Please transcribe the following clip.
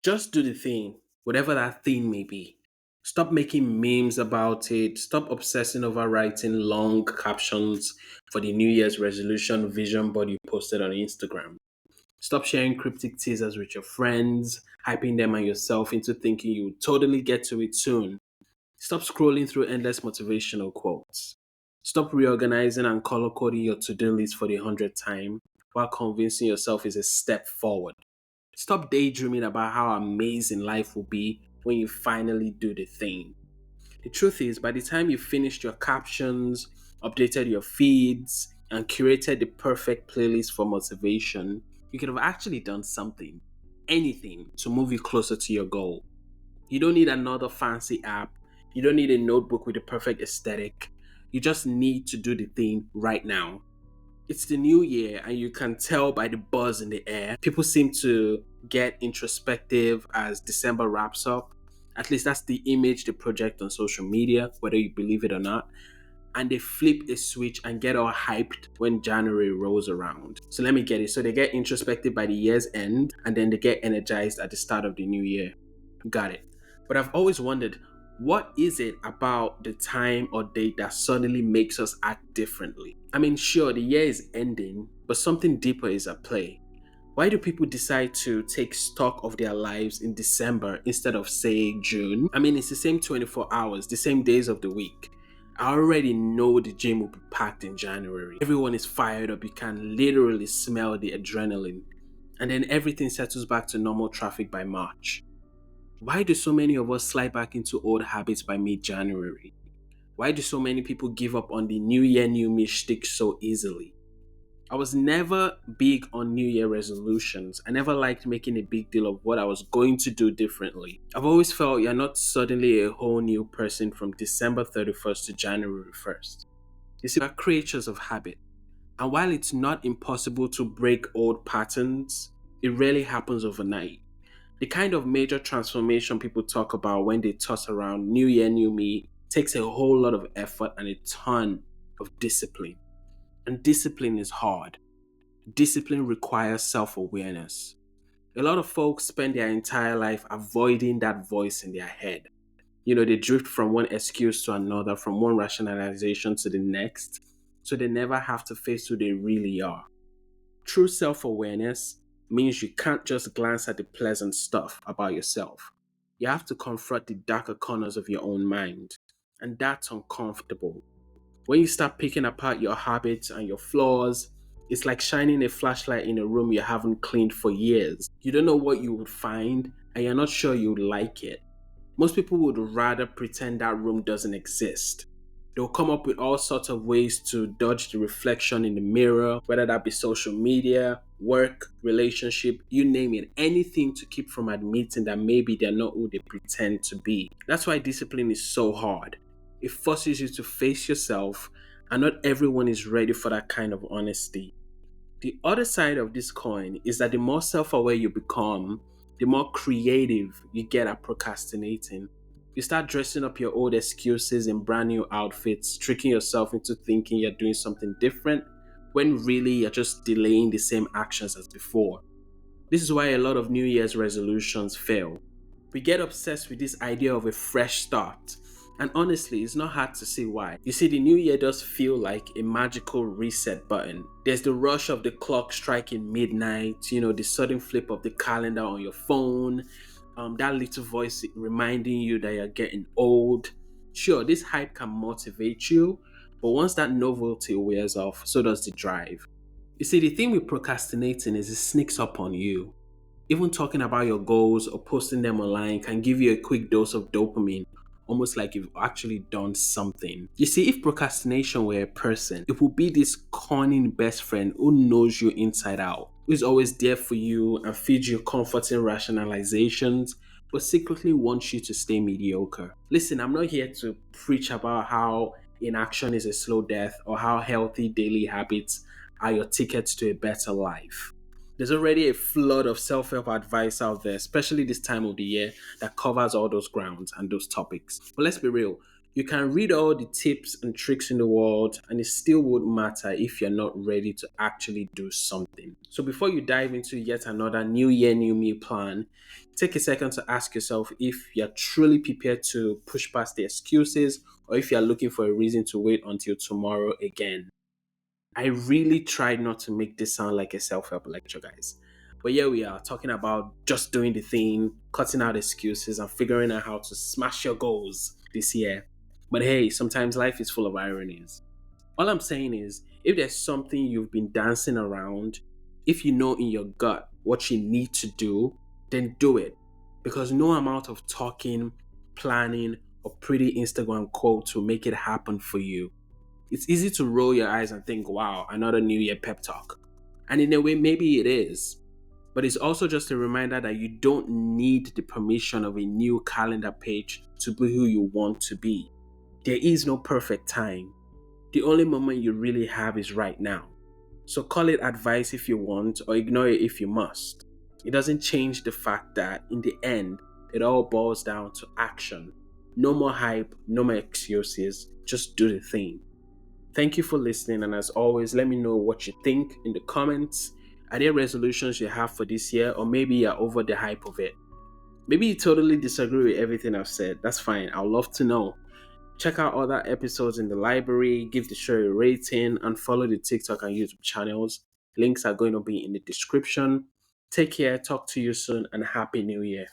Just do the thing, whatever that thing may be. Stop making memes about it. Stop obsessing over writing long captions for the New Year's resolution vision board you posted on Instagram. Stop sharing cryptic teasers with your friends, hyping them and yourself into thinking you'll totally get to it soon. Stop scrolling through endless motivational quotes. Stop reorganizing and color coding your to do list for the 100th time while convincing yourself is a step forward. Stop daydreaming about how amazing life will be when you finally do the thing. The truth is, by the time you finished your captions, updated your feeds, and curated the perfect playlist for motivation, you could have actually done something, anything, to move you closer to your goal. You don't need another fancy app. You don't need a notebook with the perfect aesthetic. You just need to do the thing right now. It's the new year, and you can tell by the buzz in the air. People seem to get introspective as December wraps up. At least that's the image they project on social media, whether you believe it or not. And they flip a switch and get all hyped when January rolls around. So let me get it. So they get introspective by the year's end, and then they get energized at the start of the new year. Got it. But I've always wondered, what is it about the time or date that suddenly makes us act differently? I mean, sure, the year is ending, but something deeper is at play. Why do people decide to take stock of their lives in December instead of, say, June? I mean, it's the same 24 hours, the same days of the week. I already know the gym will be packed in January. Everyone is fired up. You can literally smell the adrenaline. And then everything settles back to normal traffic by March. Why do so many of us slide back into old habits by mid January? Why do so many people give up on the New Year, New Me shtick so easily? I was never big on New Year resolutions. I never liked making a big deal of what I was going to do differently. I've always felt you're not suddenly a whole new person from December 31st to January 1st. You see, we're creatures of habit. And while it's not impossible to break old patterns, it rarely happens overnight. The kind of major transformation people talk about when they toss around New Year, New Me takes a whole lot of effort and a ton of discipline. And discipline is hard. Discipline requires self awareness. A lot of folks spend their entire life avoiding that voice in their head. They drift from one excuse to another, from one rationalization to the next, so they never have to face who they really are. True self awareness means you can't just glance at the pleasant stuff about yourself. You have to confront the darker corners of your own mind. And that's uncomfortable. When you start picking apart your habits and your flaws, it's like shining a flashlight in a room you haven't cleaned for years. You don't know what you would find, and you're not sure you'd like it. Most people would rather pretend that room doesn't exist. They'll come up with all sorts of ways to dodge the reflection in the mirror, whether that be social media, work, relationship, you name it, anything to keep from admitting that maybe they're not who they pretend to be. That's why discipline is so hard. It forces you to face yourself, and not everyone is ready for that kind of honesty. The other side of this coin is that the more self aware you become, the more creative you get at procrastinating. You start dressing up your old excuses in brand new outfits, tricking yourself into thinking you're doing something different when really you're just delaying the same actions as before. This is why a lot of New Year's resolutions fail. We get obsessed with this idea of a fresh start. And honestly, it's not hard to see why. You see, the new year does feel like a magical reset button. There's the rush of the clock striking midnight, the sudden flip of the calendar on your phone, that little voice reminding you that you're getting old. Sure, this hype can motivate you, but once that novelty wears off, so does the drive. You see, the thing with procrastinating is it sneaks up on you. Even talking about your goals or posting them online can give you a quick dose of dopamine, almost like you've actually done something. You see, if procrastination were a person, it would be this cunning best friend who knows you inside out, who is always there for you and feeds you comforting rationalizations, but secretly wants you to stay mediocre. Listen, I'm not here to preach about how inaction is a slow death or how healthy daily habits are your tickets to a better life. There's already a flood of self-help advice out there, especially this time of the year, that covers all those grounds and those topics. But let's be real. You can read all the tips and tricks in the world, and it still won't matter if you're not ready to actually do something. So before you dive into yet another New Year, New Me plan, Take a second to ask yourself if you're truly prepared to push past the excuses or if you're looking for a reason to wait until tomorrow again. I really tried not to make this sound like a self help lecture, guys. But here we are talking about just doing the thing, cutting out excuses, and figuring out how to smash your goals this year. But hey, sometimes life is full of ironies. All I'm saying is, if there's something you've been dancing around, if you know in your gut what you need to do, then do it. Because no amount of talking, planning, or pretty Instagram quotes will make it happen for you. It's easy to roll your eyes and think, wow, another New Year pep talk. And in a way, maybe it is. But it's also just a reminder that you don't need the permission of a new calendar page to be who you want to be. There is no perfect time. The only moment you really have is right now. So call it advice if you want or ignore it if you must. It doesn't change the fact that in the end, it all boils down to action. No more hype, no more excuses, just do the thing. Thank you for listening, and as always, let me know what you think in the comments. Are there resolutions you have for this year, or maybe you're over the hype of it? Maybe you totally disagree with everything I've said. That's fine. I'd love to know. Check out other episodes in the library, give the show a rating, and follow the TikTok and YouTube channels. Links are going to be in the description. Take care, talk to you soon, and Happy New Year.